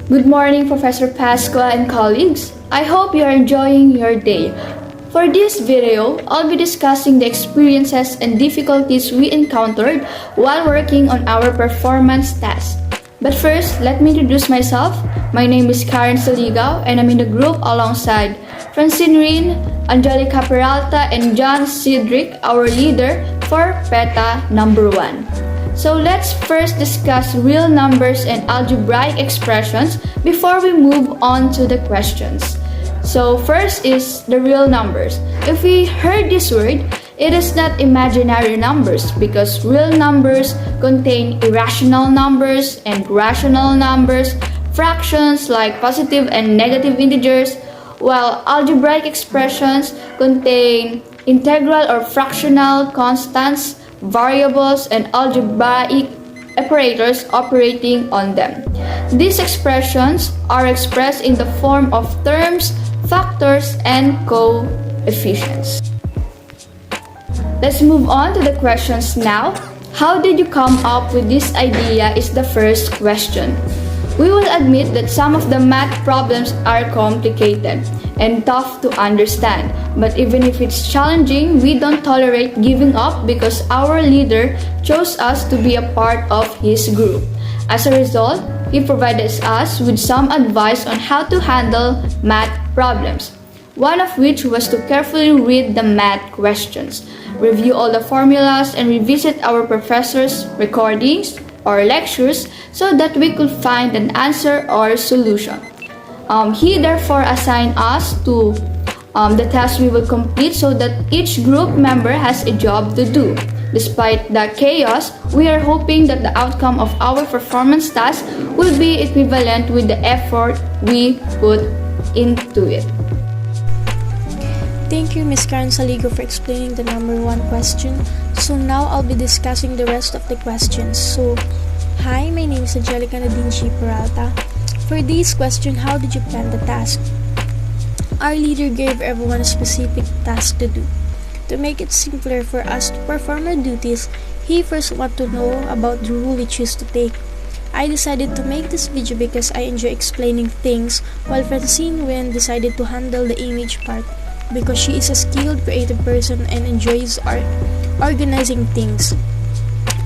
Good morning, Professor Pasqua and colleagues. I hope you are enjoying your day. For this video, I'll be discussing the experiences and difficulties we encountered while working on our performance task. But first, let me introduce myself. My name is Karen Saligaw and I'm in the group alongside Francine Rin, Angelica Peralta, and John Cydric, our leader for PETA number 1. So let's first discuss real numbers and algebraic expressions before we move on to the questions. So first is the real numbers. If we heard this word, it is not imaginary numbers because real numbers contain irrational numbers and rational numbers, fractions like positive and negative integers, while algebraic expressions contain integral or fractional constants, variables, and algebraic operators operating on them. These expressions are expressed in the form of terms, factors, and coefficients. Let's move on to the questions now. How did you come up with this idea is the first question. We will admit that some of the math problems are complicated and tough to understand. But even if it's challenging, we don't tolerate giving up because our leader chose us to be a part of his group. As a result, he provided us with some advice on how to handle math problems, one of which was to carefully read the math questions, review all the formulas, and revisit our professor's recordings or lectures so that we could find an answer or solution. He therefore assigned us to the task we will complete so that each group member has a job to do. Despite the chaos, we are hoping that the outcome of our performance task will be equivalent with the effort we put into it. Thank you, Ms. Karen Saligo, for explaining the number 1 question. So now I'll be discussing the rest of the questions. So, hi, my name is Angelica Peralta. For this question, how did you plan the task? Our leader gave everyone a specific task to do. To make it simpler for us to perform our duties, he first wanted to know about the rule we choose to take. I decided to make this video because I enjoy explaining things, while Francine Wen decided to handle the image part because she is a skilled creative person and enjoys organizing things.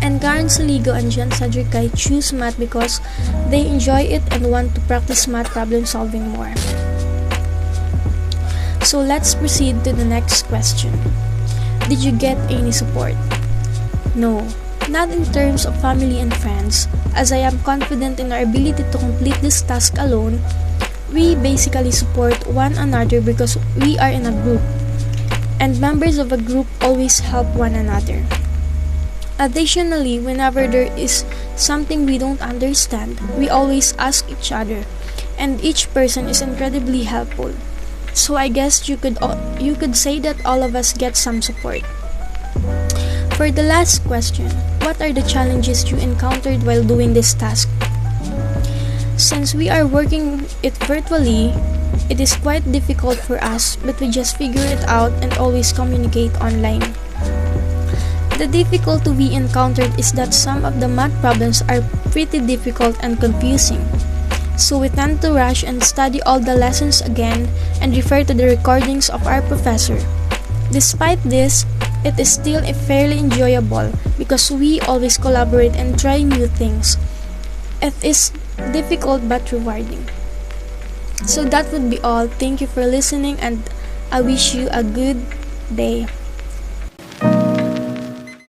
And Karen Saligo and John Cydric Cay choose math because they enjoy it and want to practice math problem solving more. So let's proceed to the next question. Did you get any support? No, not in terms of family and friends, as I am confident in our ability to complete this task alone. We basically support one another because we are in a group, and members of a group always help one another. Additionally, whenever there is something we don't understand, we always ask each other, and each person is incredibly helpful. So I guess you could say that all of us get some support. For the last question, what are the challenges you encountered while doing this task? Since we are working it virtually, it is quite difficult for us, but we just figure it out and always communicate online. The difficulty we encountered is that some of the math problems are pretty difficult and confusing. So we tend to rush and study all the lessons again and refer to the recordings of our professor. Despite this, it is still fairly enjoyable because we always collaborate and try new things. It is difficult but rewarding. So that would be all. Thank you for listening and I wish you a good day.